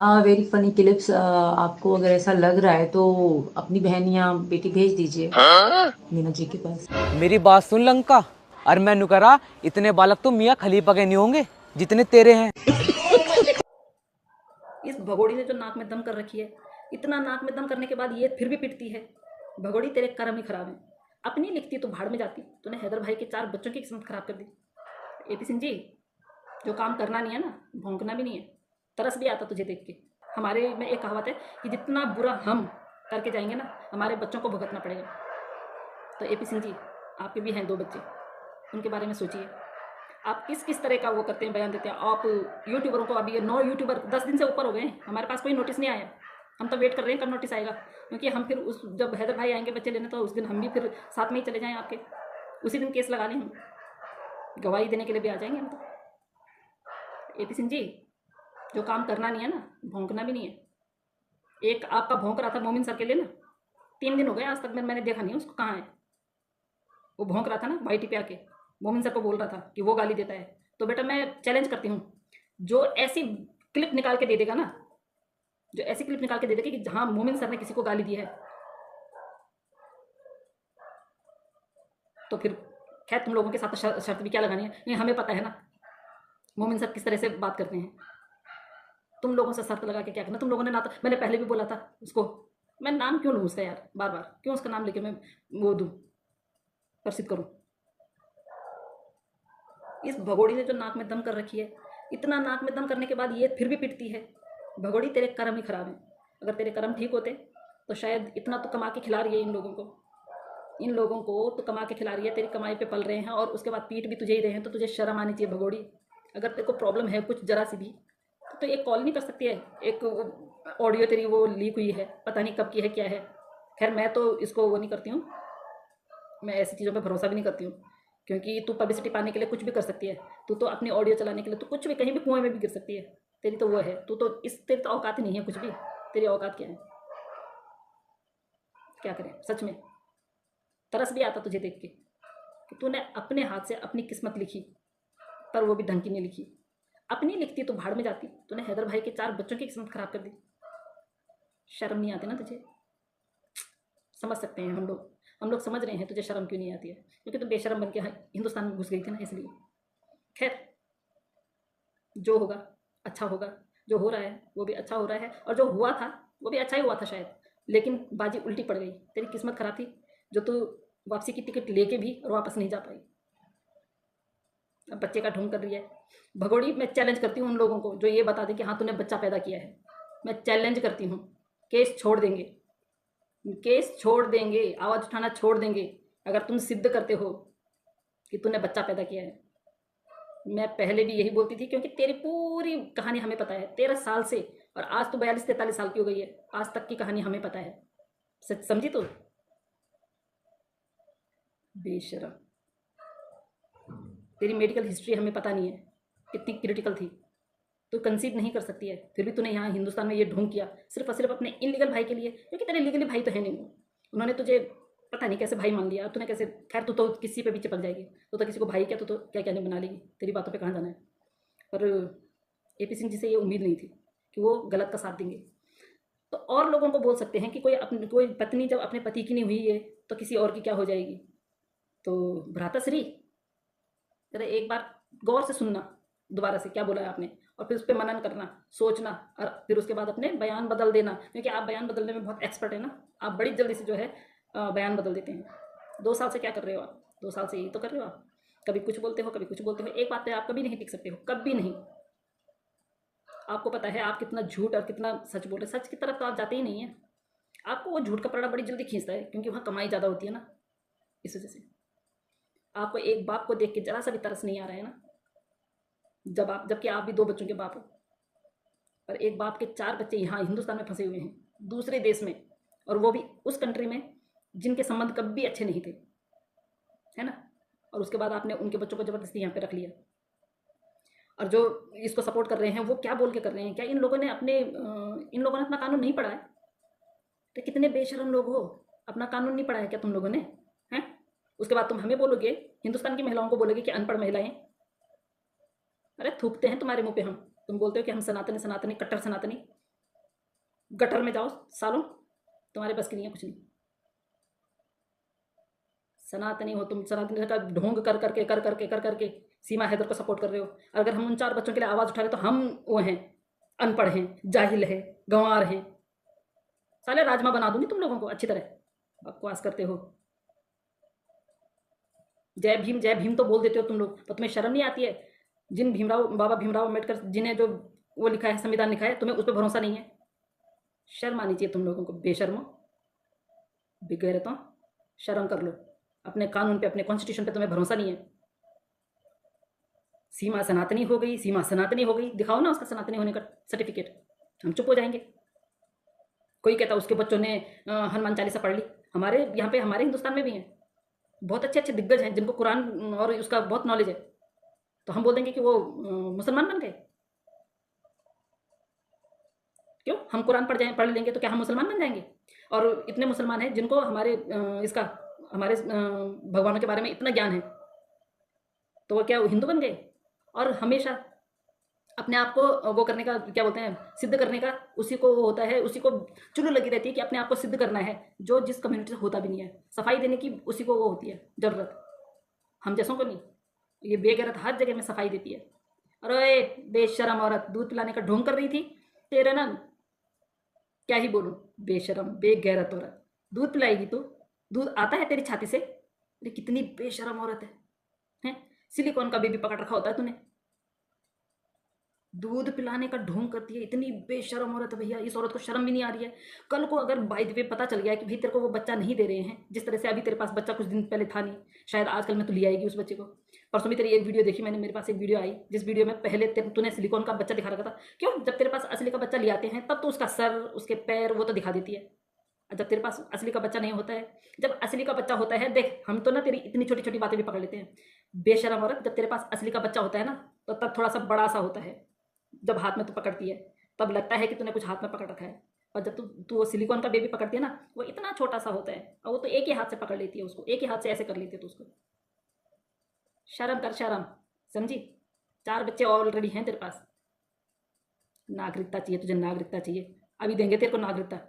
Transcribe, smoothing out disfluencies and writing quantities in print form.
Very funny clips. आपको अगर ऐसा लग रहा है तो अपनी बहन या बेटी भेज दीजिए मीना जी के पास। मेरी बात सुन लंका। और मैंने करा इतने बालक तो मियाँ खलीफा के नहीं होंगे जितने तेरे हैं। इस भगोड़ी ने जो नाक में दम कर रखी है, इतना नाक में दम करने के बाद ये फिर भी पिटती है। भगोड़ी तेरे कर्म ही खराब हैं। अपनी लिखती तो भाड़ में जाती, तूने हैदर भाई के 4 बच्चों की किस्मत खराब कर दी। एपी सिंह जी, जो काम करना नहीं है ना, भौंकना भी नहीं है। तरस भी आता तुझे देख के। हमारे में एक कहावत है कि जितना बुरा हम करके जाएंगे ना, हमारे बच्चों को भुगतना पड़ेगा। तो एपी सिंह जी, आपके भी हैं 2 बच्चे, उनके बारे में सोचिए। आप किस किस तरह का वो करते हैं, बयान देते हैं। आप यूट्यूबरों को, अभी ये 9 यूट्यूबर 10 दिन से ऊपर हो गए हैं, हमारे पास कोई नोटिस नहीं आया। हम तो वेट कर रहे हैं कब नोटिस आएगा, क्योंकि हम फिर उस जब हैदर भाई आएंगे बच्चे लेने, तो उस दिन हम भी फिर साथ में ही चले जाएं आपके। उसी दिन केस लगा लें हम, गवाही देने के लिए भी आ जाएंगे हम तो। एपी सिंह जी, जो काम करना नहीं है ना, भौंकना भी नहीं है। एक आपका भौंक रहा था मोमिन सर के लिए ना, 3 दिन हो गए आज तक मैंने देखा नहीं उसको, कहाँ है वो। भौंक रहा था ना वाईटी पे आके, मोमिन सर को बोल रहा था कि वो गाली देता है। तो बेटा मैं चैलेंज करती हूँ, जो ऐसी क्लिप निकाल के दे देगा ना, जो ऐसी क्लिप निकाल के दे देगा कि जहाँ मोमिन सर ने किसी को गाली दी है, तो फिर खैर तुम लोगों के साथ तो शर्त भी क्या लगानी है, नहीं हमें पता है ना मोमिन सर किस तरह से बात करते हैं। तुम लोगों से शर्त लगा के क्या करना, तुम लोगों ने ना, तो मैंने पहले भी बोला था उसको। मैं नाम क्यों लूँ उसका यार, बार बार क्यों उसका नाम लेके मैं वो दूँ, प्रसिद्ध करूँ। इस भगोड़ी ने जो नाक में दम कर रखी है, इतना नाक में दम करने के बाद ये फिर भी पिटती है। भगोड़ी तेरे कर्म ही खराब हैं। अगर तेरे कर्म ठीक होते तो शायद इतना तो कमा के खिला रही है इन लोगों को। इन लोगों को तो कमा के खिला रही है, तेरी कमाई पे पल रहे हैं, और उसके बाद पीट भी तुझे ही रहे हैं, तो तुझे शर्म आनी चाहिए भगोड़ी। अगर तेरे को प्रॉब्लम है कुछ जरा सी भी, तो एक कॉल नहीं कर सकती है। एक ऑडियो तेरी वो लीक हुई है, पता नहीं कब की है, क्या है। खैर मैं तो इसको वो नहीं करती हूँ, मैं ऐसी चीज़ों पे भरोसा भी नहीं करती हूँ, क्योंकि तू पब्लिसिटी पाने के लिए कुछ भी कर सकती है। तू तो अपनी ऑडियो चलाने के लिए तो कुछ भी, कहीं भी कुएं में भी गिर सकती है। तेरी तो वो है, तू तो तेरी तो औकात ही नहीं है कुछ भी। तेरी औकात क्या है, क्या करें सच में। तरस भी आता तुझे देख के कि तूने अपने हाथ से अपनी किस्मत लिखी, पर वो भी ढंग की नहीं लिखी। अपनी लिखती तो भाड़ में जाती, तूने हैदर भाई के 4 बच्चों की किस्मत खराब कर दी। शर्म नहीं आती ना तुझे। समझ सकते हैं हम लोग समझ रहे हैं तुझे शर्म क्यों नहीं आती है, क्योंकि तुम बेशरम बन के हिंदुस्तान में घुस गई थी ना, इसलिए। खैर, जो होगा अच्छा होगा। जो हो रहा है वो भी अच्छा हो रहा है, और जो हुआ था वो भी अच्छा ही हुआ था शायद, लेकिन बाजी उल्टी पड़ गई। तेरी किस्मत खराब थी, जो तू वापसी की टिकट लेके भी और वापस नहीं जा पाई। अब बच्चे का ढोंग कर रही है भगोड़ी। मैं चैलेंज करती हूँ उन लोगों को जो ये बता दें कि हाँ तूने बच्चा पैदा किया है। मैं चैलेंज करती हूँ, केस छोड़ देंगे, केस छोड़ देंगे, आवाज़ उठाना छोड़ देंगे, अगर तुम सिद्ध करते हो कि तूने बच्चा पैदा किया है। मैं पहले भी यही बोलती थी, क्योंकि तेरी पूरी कहानी हमें पता है, 13 साल से, और आज तो 42-43 साल की हो गई है, आज तक की कहानी हमें पता है। सच समझी तो, बेशरम। तेरी मेडिकल हिस्ट्री हमें पता नहीं है कितनी क्रिटिकल थी। तू कंसीव नहीं कर सकती है, फिर भी तूने यहाँ हिंदुस्तान में ये ढोंग किया, सिर्फ और सिर्फ अपने इनलीगल भाई के लिए, क्योंकि तेरे लीगली भाई तो है नहीं वो। उन्होंने तुझे पता नहीं कैसे भाई मान लिया, तूने कैसे। खैर तू तो किसी पे भी चिपक जाएगी, तो किसी को भाई क्या, तो क्या क्या नहीं बना लेगी। तेरी बातों पे कहाँ जाना है। पर एपी सिंह जी से ये उम्मीद नहीं थी कि वो गलत का साथ देंगे। तो और लोगों को बोल सकते हैं कि कोई पत्नी जब अपने पति की नहीं हुई है तो किसी और की क्या हो जाएगी। तो भ्राताश्री, जरा एक बार गौर से सुनना दोबारा से क्या बोला है आपने, और फिर उस पर मनन करना, सोचना, और फिर उसके बाद अपने बयान बदल देना, क्योंकि आप बयान बदलने में बहुत एक्सपर्ट है ना। आप बड़ी जल्दी से जो है बयान बदल देते हैं। 2 साल से क्या कर रहे हो आप, 2 साल से यही तो कर रहे हो आप। कभी कुछ बोलते हो, कभी कुछ बोलते हो। एक बात पे आप कभी नहीं टिक सकते हो, कभी नहीं। आपको पता है आप कितना झूठ और कितना सच बोल रहे, सच की तरफ तो आप जाते ही नहीं है। आपको वो झूठ का पलड़ा बड़ी जल्दी खींचता है, क्योंकि वहाँ कमाई ज़्यादा होती है ना, इस वजह से। आपको एक बाप को देख के जरा सा भी तरस नहीं आ रहा है ना, जबकि आप भी 2 बच्चों के बाप हो। पर एक बाप के 4 बच्चे यहाँ हिंदुस्तान में फंसे हुए हैं, दूसरे देश में, और वो भी उस कंट्री में जिनके संबंध कभी अच्छे नहीं थे, है ना। और उसके बाद आपने उनके बच्चों को ज़बरदस्ती यहाँ पे रख लिया। और जो इसको सपोर्ट कर रहे हैं वो क्या बोल के कर रहे हैं, क्या इन लोगों ने अपना कानून नहीं पढ़ा है। तो कितने बेशरम लोग हो, अपना कानून नहीं पढ़ा है क्या तुम लोगों ने, हैं। उसके बाद तुम हमें बोलोगे, हिंदुस्तान की महिलाओं को बोलोगे कि अनपढ़ महिलाएं। अरे थूकते हैं तुम्हारे मुंह पे हम। तुम बोलते हो कि हम सनातनी सनातनी कट्टर सनातनी। गटर में जाओ सालों, तुम्हारे बस की नहीं है कुछ नहीं। सनातनी हो तुम, सनातनी का ढोंग कर करके सीमा हैदर को सपोर्ट कर रहे हो। अगर हम उन 4 बच्चों के लिए आवाज़ उठा रहे तो हम वो हैं, अनपढ़ हैं, जाहिल हैं, गंवार हैं। साले राजमा बना दूंगी तुम लोगों को अच्छी तरह, बकवास करते हो। जय भीम तो बोल देते हो तुम लोग, तो तुम्हें शर्म नहीं आती है? जिन बाबा भीमराव अम्बेडकर जिन्हें जो वो लिखा है, संविधान लिखा है, तुम्हें उस पर भरोसा नहीं है? शर्म आनी चाहिए तुम लोगों को, बेशर्मो, बेगैरतों। शर्म कर लो, अपने कानून पे, अपने कॉन्स्टिट्यूशन पे तुम्हें भरोसा नहीं है। सीमा सनातनी हो गई, सीमा सनातनी हो गई, दिखाओ ना उसका सनातनी होने का सर्टिफिकेट, हम चुप हो जाएंगे। कोई कहता उसके बच्चों ने हनुमान चालीसा पढ़ ली। हमारे यहाँ पे, हमारे हिंदुस्तान में भी हैं बहुत अच्छे अच्छे दिग्गज हैं जिनको कुरान और उसका बहुत नॉलेज है, तो हम बोल देंगे कि वो मुसलमान बन गए? क्यों? हम कुरान पढ़ लेंगे तो क्या हम मुसलमान बन जाएंगे? और इतने मुसलमान हैं जिनको हमारे हमारे भगवानों के बारे में इतना ज्ञान है, तो वो क्या वो हिंदू बन गए? और हमेशा अपने आप को वो करने का, क्या बोलते हैं, सिद्ध करने का, उसी को वो होता है, उसी को चुल्लू लगी रहती है कि अपने आप को सिद्ध करना है, जो जिस कम्युनिटी से होता भी नहीं है। सफाई देने की उसी को वो होती है ज़रूरत, हम जैसों को नहीं। ये बेगैरत हर जगह में सफाई देती है। अरे बेशरम औरत, दूध पिलाने का ढोंग कर रही थी, तेरा ना क्या ही बोलूं, बेशरम बेगैरत औरत, दूध पिलाएगी तू? दूध आता है तेरी छाती से? अरे कितनी बेशरम औरत है, हैं? सिलिकॉन का बेबी पकड़ रखा होता है तूने, दूध पिलाने का ढोंग करती है, इतनी बेशरम औरत है भैया। इस औरत को शर्म भी नहीं आ रही है? कल को अगर बाय द वे पता चल गया कि भाई तेरे को वो बच्चा नहीं दे रहे हैं, जिस तरह से अभी तेरे पास बच्चा कुछ दिन पहले था नहीं, शायद आजकल में तू ले आएगी उस बच्चे को। परसों भी तेरी एक वीडियो देखी मैंने, मेरे पास एक वीडियो आई जिस वीडियो में पहले तूने सिलिकॉन का बच्चा दिखा रखा था। क्यों? जब तेरे पास असली का बच्चा ले आते हैं तब तो उसका सर, उसके पैर वो तो दिखा देती है। जब तेरे पास असली का बच्चा नहीं होता है, जब असली का बच्चा होता है, देख हम तो ना तेरी इतनी छोटी छोटी बातें भी पकड़ लेते हैं। बेशरम औरत, जब तेरे पास असली का बच्चा होता है ना, तो तब थोड़ा सा बड़ा सा होता है। जब हाथ में तू पकड़ती है तब लगता है कि तूने कुछ हाथ में पकड़ रखा है, और जब तू वो सिलिकॉन का बेबी पकड़ती है ना, वो इतना छोटा सा होता है, और वो तो एक ही हाथ से पकड़ लेती है उसको, एक ही हाथ से ऐसे कर लेती है तो उसको। शर्म कर, शर्म, समझी? 4 बच्चे ऑलरेडी हैं तेरे पास। नागरिकता चाहिए तुझे, नागरिकता चाहिए, अभी देंगे तेरे को नागरिकता।